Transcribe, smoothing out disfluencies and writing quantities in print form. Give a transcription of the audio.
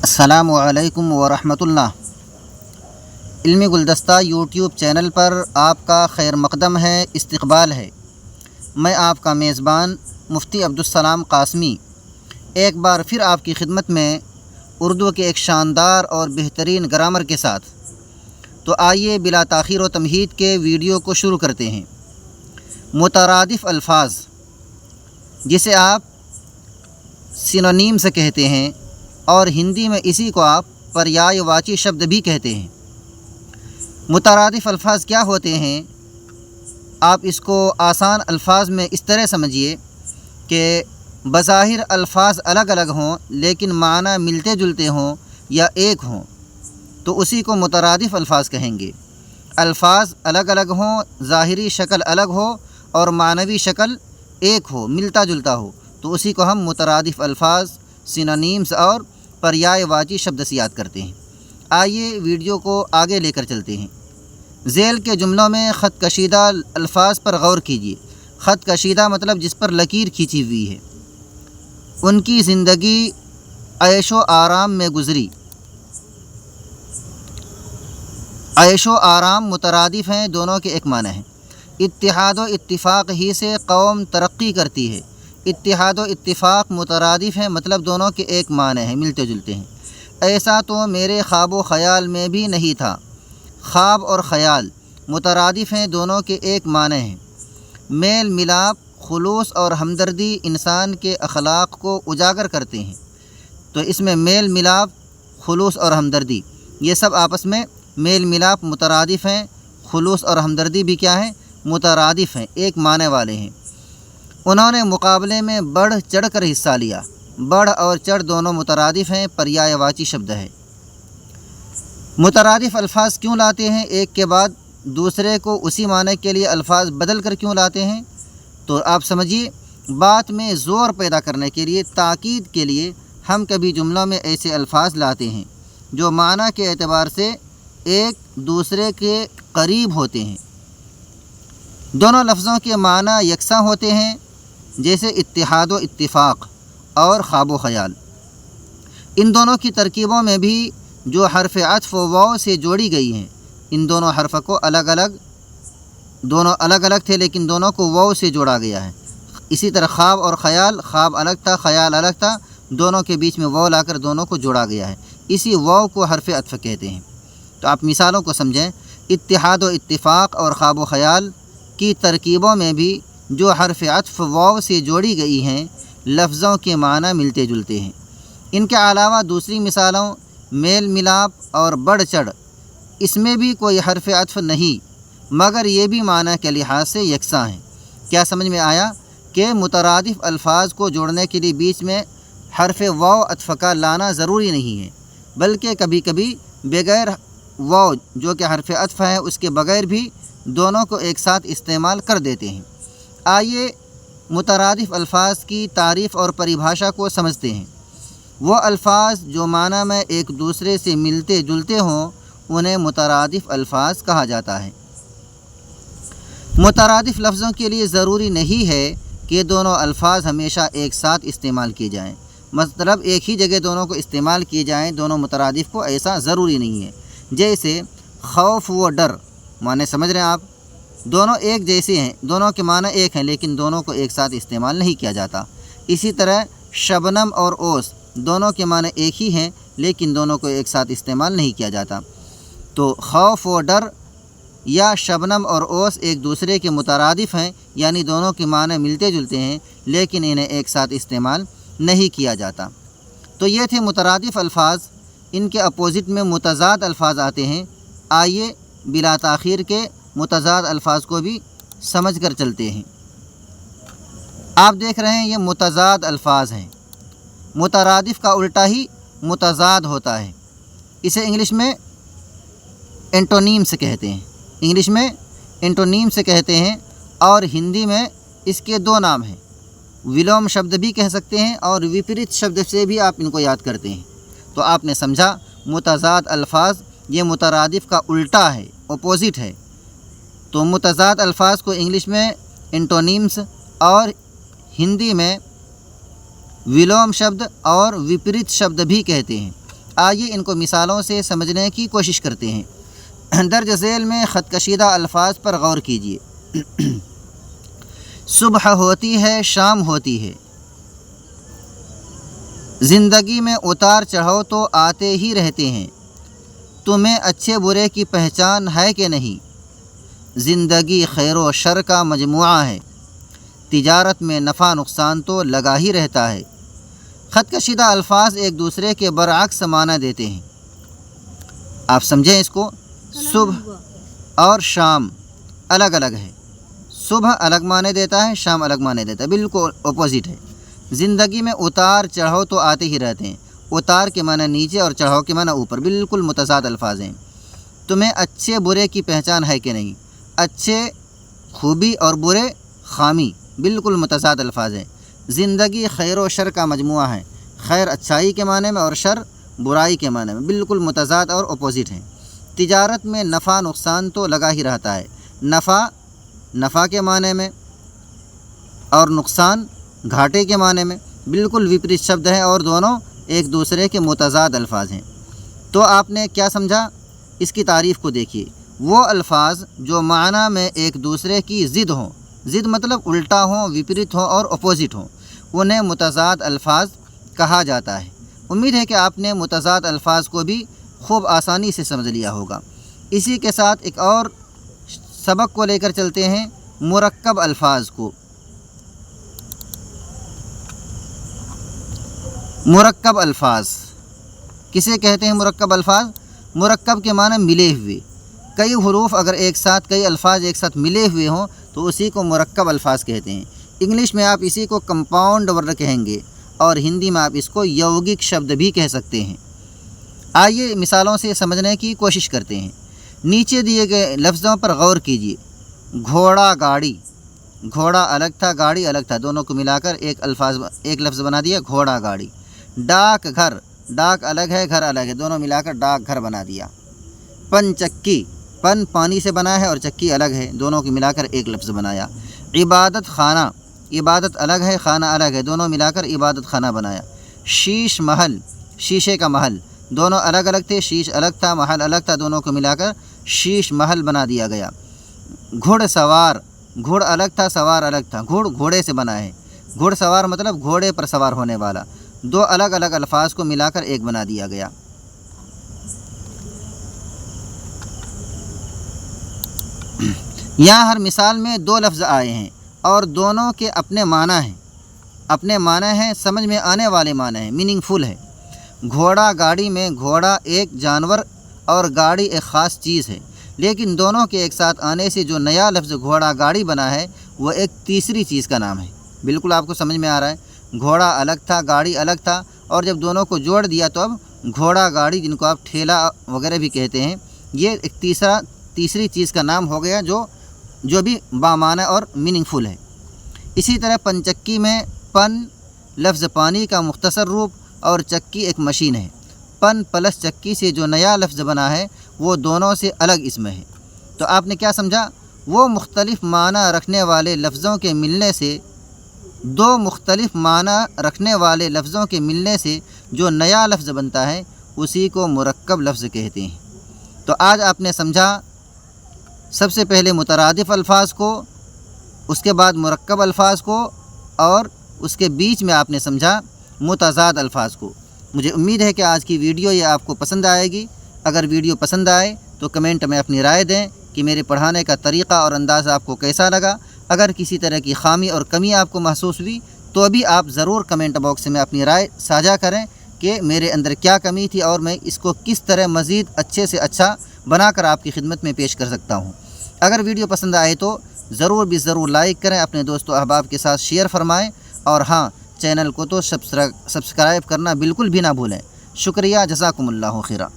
السلام علیکم ورحمۃ اللہ۔ علمی گلدستہ یوٹیوب چینل پر آپ کا خیر مقدم ہے، استقبال ہے۔ میں آپ کا میزبان مفتی عبدالسلام قاسمی ایک بار پھر آپ کی خدمت میں اردو کے ایک شاندار اور بہترین گرامر کے ساتھ۔ تو آئیے بلا تاخیر و تمہید کے ویڈیو کو شروع کرتے ہیں۔ مترادف الفاظ، جسے آپ سینونیم سے کہتے ہیں اور ہندی میں اسی کو آپ پریائے واچی شبد بھی کہتے ہیں۔ مترادف الفاظ کیا ہوتے ہیں؟ آپ اس کو آسان الفاظ میں اس طرح سمجھیے کہ بظاہر الفاظ الگ الگ ہوں لیکن معنی ملتے جلتے ہوں یا ایک ہوں تو اسی کو مترادف الفاظ کہیں گے۔ الفاظ الگ الگ ہوں، ظاہری شکل الگ ہو اور معنوی شکل ایک ہو، ملتا جلتا ہو، تو اسی کو ہم مترادف الفاظ، سینونیمز اور پریائے واچی شبد سے یاد کرتے ہیں۔ آئیے ویڈیو کو آگے لے کر چلتے ہیں۔ ذیل کے جملوں میں خط کشیدہ الفاظ پر غور کیجیے۔ خط کشیدہ مطلب جس پر لکیر کھینچی ہوئی ہے۔ ان کی زندگی عیش و آرام میں گزری۔ عیش و آرام مترادف ہیں، دونوں کے ایک معنی ہیں۔ اتحاد و اتفاق ہی سے قوم ترقی کرتی ہے۔ اتحاد و اتفاق مترادف ہیں، مطلب دونوں کے ایک معنی ہیں، ملتے جلتے ہیں۔ ایسا تو میرے خواب و خیال میں بھی نہیں تھا۔ خواب اور خیال مترادف ہیں، دونوں کے ایک معنی ہیں۔ میل ملاپ، خلوص اور ہمدردی انسان کے اخلاق کو اجاگر کرتے ہیں۔ تو اس میں میل ملاپ، خلوص اور ہمدردی، یہ سب آپس میں میل ملاپ مترادف ہیں۔ خلوص اور ہمدردی بھی کیا ہیں؟ مترادف ہیں، ایک معنی والے ہیں۔ انہوں نے مقابلے میں بڑھ چڑھ کر حصہ لیا۔ بڑھ اور چڑھ دونوں مترادف ہیں، پریائے واچی شبد ہے۔ مترادف الفاظ کیوں لاتے ہیں؟ ایک کے بعد دوسرے کو اسی معنی کے لیے الفاظ بدل کر کیوں لاتے ہیں؟ تو آپ سمجھیے، بات میں زور پیدا کرنے کے لیے، تاکید کے لیے ہم کبھی جملوں میں ایسے الفاظ لاتے ہیں جو معنی کے اعتبار سے ایک دوسرے کے قریب ہوتے ہیں۔ دونوں لفظوں کے معنی یکساں ہوتے ہیں، جیسے اتحاد و اتفاق اور خواب و خیال۔ ان دونوں کی ترکیبوں میں بھی جو حرف عطف و واو سے جوڑی گئی ہیں، ان دونوں حرف کو دونوں الگ الگ تھے لیکن دونوں کو واو سے جوڑا گیا ہے۔ اسی طرح خواب اور خیال، خواب الگ تھا، خیال الگ تھا، دونوں کے بیچ میں واو لا کر دونوں کو جوڑا گیا ہے، اسی واو کو حرف عطف کہتے ہیں۔ تو آپ مثالوں کو سمجھیں۔ اتحاد و اتفاق اور خواب و خیال کی ترکیبوں میں بھی جو حرف عطف واو سے جوڑی گئی ہیں، لفظوں کے معنی ملتے جلتے ہیں۔ ان کے علاوہ دوسری مثالوں میل ملاپ اور بڑھ چڑھ، اس میں بھی کوئی حرف عطف نہیں، مگر یہ بھی معنی کے لحاظ سے یکساں ہیں۔ کیا سمجھ میں آیا کہ مترادف الفاظ کو جوڑنے کے لیے بیچ میں حرف واو عطف کا لانا ضروری نہیں ہے، بلکہ کبھی کبھی بغیر واو جو کہ حرف عطف ہے اس کے بغیر بھی دونوں کو ایک ساتھ استعمال کر دیتے ہیں۔ آئیے مترادف الفاظ کی تعریف اور پریبھاشا کو سمجھتے ہیں۔ وہ الفاظ جو معنی میں ایک دوسرے سے ملتے جلتے ہوں انہیں مترادف الفاظ کہا جاتا ہے۔ مترادف لفظوں کے لیے ضروری نہیں ہے کہ دونوں الفاظ ہمیشہ ایک ساتھ استعمال کیے جائیں، مطلب ایک ہی جگہ دونوں کو استعمال کیے جائیں دونوں مترادف کو، ایسا ضروری نہیں ہے۔ جیسے خوف و ڈر، معنی سمجھ رہے ہیں آپ؟ دونوں ایک جیسے ہیں، دونوں کے معنی ایک ہیں لیکن دونوں کو ایک ساتھ استعمال نہیں کیا جاتا۔ اسی طرح شبنم اور اوس، دونوں کے معنی ایک ہی ہیں لیکن دونوں کو ایک ساتھ استعمال نہیں کیا جاتا۔ تو خوف و ڈر یا شبنم اور اوس ایک دوسرے کے مترادف ہیں، یعنی دونوں کے معنی ملتے جلتے ہیں لیکن انہیں ایک ساتھ استعمال نہیں کیا جاتا۔ تو یہ تھے مترادف الفاظ۔ ان کے اپوزٹ میں متضاد الفاظ آتے ہیں۔ آئیے بلا تاخیر کے متضاد الفاظ کو بھی سمجھ کر چلتے ہیں۔ آپ دیکھ رہے ہیں یہ متضاد الفاظ ہیں۔ مترادف کا الٹا ہی متضاد ہوتا ہے۔ اسے انگلش میں اینٹونیم سے کہتے ہیں، انگلش میں اینٹونیم سے کہتے ہیں، اور ہندی میں اس کے دو نام ہیں، ولوم شبد بھی کہہ سکتے ہیں اور وپریت شبد سے بھی آپ ان کو یاد کرتے ہیں۔ تو آپ نے سمجھا متضاد الفاظ یہ مترادف کا الٹا ہے، اپوزٹ ہے۔ تو متضاد الفاظ کو انگلش میں اینٹونیمز اور ہندی میں ولوم شبد اور وپریت شبد بھی کہتے ہیں۔ آئیے ان کو مثالوں سے سمجھنے کی کوشش کرتے ہیں۔ درج ذیل میں خط کشیدہ الفاظ پر غور کیجیے۔ صبح ہوتی ہے شام ہوتی ہے، زندگی میں اتار چڑھاؤ تو آتے ہی رہتے ہیں، تمہیں اچھے برے کی پہچان ہے کہ نہیں، زندگی خیر و شر کا مجموعہ ہے، تجارت میں نفع نقصان تو لگا ہی رہتا ہے۔ خط کشیدہ الفاظ ایک دوسرے کے برعکس معنی دیتے ہیں، آپ سمجھیں اس کو۔ صبح اور شام الگ الگ ہے، صبح الگ معنی دیتا ہے، شام الگ معنی دیتا ہے، بالکل اپوزٹ ہے۔ زندگی میں اتار چڑھاؤ تو آتے ہی رہتے ہیں، اتار کے معنی نیچے اور چڑھاؤ کے معنی اوپر، بالکل متضاد الفاظ ہیں۔ تمہیں اچھے برے کی پہچان ہے کہ نہیں، اچھے خوبی اور برے خامی، بالکل متضاد الفاظ ہیں۔ زندگی خیر و شر کا مجموعہ ہے، خیر اچھائی کے معنی میں اور شر برائی کے معنی میں، بالکل متضاد اور اپوزٹ ہیں۔ تجارت میں نفع نقصان تو لگا ہی رہتا ہے، نفع کے معنی میں اور نقصان گھاٹے کے معنی میں، بالکل وپریت شبد ہیں اور دونوں ایک دوسرے کے متضاد الفاظ ہیں۔ تو آپ نے کیا سمجھا؟ اس کی تعریف کو دیکھیے۔ وہ الفاظ جو معنی میں ایک دوسرے کی ضد ہوں، ضد مطلب الٹا ہوں، وپریت ہوں اور اپوزٹ ہوں، انہیں متضاد الفاظ کہا جاتا ہے۔ امید ہے کہ آپ نے متضاد الفاظ کو بھی خوب آسانی سے سمجھ لیا ہوگا۔ اسی کے ساتھ ایک اور سبق کو لے کر چلتے ہیں، مرکب الفاظ کو۔ مرکب الفاظ کسے کہتے ہیں؟ مرکب الفاظ، مرکب کے معنی ملے ہوئے، کئی حروف اگر ایک ساتھ، کئی الفاظ ایک ساتھ ملے ہوئے ہوں تو اسی کو مرکب الفاظ کہتے ہیں۔ انگلش میں آپ اسی کو کمپاؤنڈ ورڈ کہیں گے اور ہندی میں آپ اس کو یوگک شبد بھی کہہ سکتے ہیں۔ آئیے مثالوں سے سمجھنے کی کوشش کرتے ہیں۔ نیچے دیے گئے لفظوں پر غور کیجیے۔ گھوڑا گاڑی، گھوڑا الگ تھا گاڑی الگ تھا، دونوں کو ملا کر ایک لفظ بنا دیا گھوڑا گاڑی۔ ڈاک گھر، ڈاک الگ ہے گھر الگ ہے، دونوں ملا کر ڈاک گھر بنا دیا۔ پن چکی، پن پانی سے بنا ہے اور چکی الگ ہے، دونوں کو ملا کر ایک لفظ بنایا۔ عبادت خانہ، عبادت الگ ہے خانہ الگ ہے، دونوں ملا کر عبادت خانہ بنایا۔ شیش محل، شیشے کا محل، دونوں الگ الگ تھے، شیش الگ تھا محل الگ تھا، دونوں کو ملا کر شیش محل بنا دیا گیا۔ گھڑ سوار، گھڑ الگ تھا سوار الگ تھا، گھڑ گھوڑے سے بنا ہے، گھڑ سوار مطلب گھوڑے پر سوار ہونے والا، دو الگ الگ الفاظ کو ملا کر ایک بنا دیا گیا۔ یہاں ہر مثال میں دو لفظ آئے ہیں اور دونوں کے اپنے معنی ہیں، اپنے معنی ہیں، سمجھ میں آنے والے معنی ہیں، میننگ فل ہے۔ گھوڑا گاڑی میں گھوڑا ایک جانور اور گاڑی ایک خاص چیز ہے، لیکن دونوں کے ایک ساتھ آنے سے جو نیا لفظ گھوڑا گاڑی بنا ہے وہ ایک تیسری چیز کا نام ہے۔ بالکل آپ کو سمجھ میں آ رہا ہے، گھوڑا الگ تھا گاڑی الگ تھا اور جب دونوں کو جوڑ دیا تو اب گھوڑا گاڑی، جن کو آپ ٹھیلا وغیرہ بھی کہتے ہیں، یہ ایک تیسری چیز کا نام ہو گیا جو بھی بامعنی اور میننگ فل ہے۔ اسی طرح پنچکی میں پن لفظ پانی کا مختصر روپ اور چکی ایک مشین ہے، پن پلس چکی سے جو نیا لفظ بنا ہے وہ دونوں سے الگ اسم ہے۔ تو آپ نے کیا سمجھا؟ وہ مختلف معنی رکھنے والے لفظوں کے ملنے سے، دو مختلف معنی رکھنے والے لفظوں کے ملنے سے جو نیا لفظ بنتا ہے اسی کو مرکب لفظ کہتے ہیں۔ تو آج آپ نے سمجھا سب سے پہلے مترادف الفاظ کو، اس کے بعد مرکب الفاظ کو، اور اس کے بیچ میں آپ نے سمجھا متضاد الفاظ کو۔ مجھے امید ہے کہ آج کی ویڈیو یہ آپ کو پسند آئے گی۔ اگر ویڈیو پسند آئے تو کمنٹ میں اپنی رائے دیں کہ میرے پڑھانے کا طریقہ اور انداز آپ کو کیسا لگا۔ اگر کسی طرح کی خامی اور کمی آپ کو محسوس ہوئی تو ابھی آپ ضرور کمنٹ باکس میں اپنی رائے ساجھا کریں کہ میرے اندر کیا کمی تھی اور میں اس کو کس طرح مزید اچھے سے اچھا بنا کر آپ کی خدمت میں پیش کر سکتا ہوں۔ اگر ویڈیو پسند آئے تو ضرور لائک کریں، اپنے دوست و احباب کے ساتھ شیئر فرمائیں، اور ہاں، چینل کو تو سبسکرائب کرنا بالکل بھی نہ بھولیں۔ شکریہ، جزاکم اللہ خیرہ۔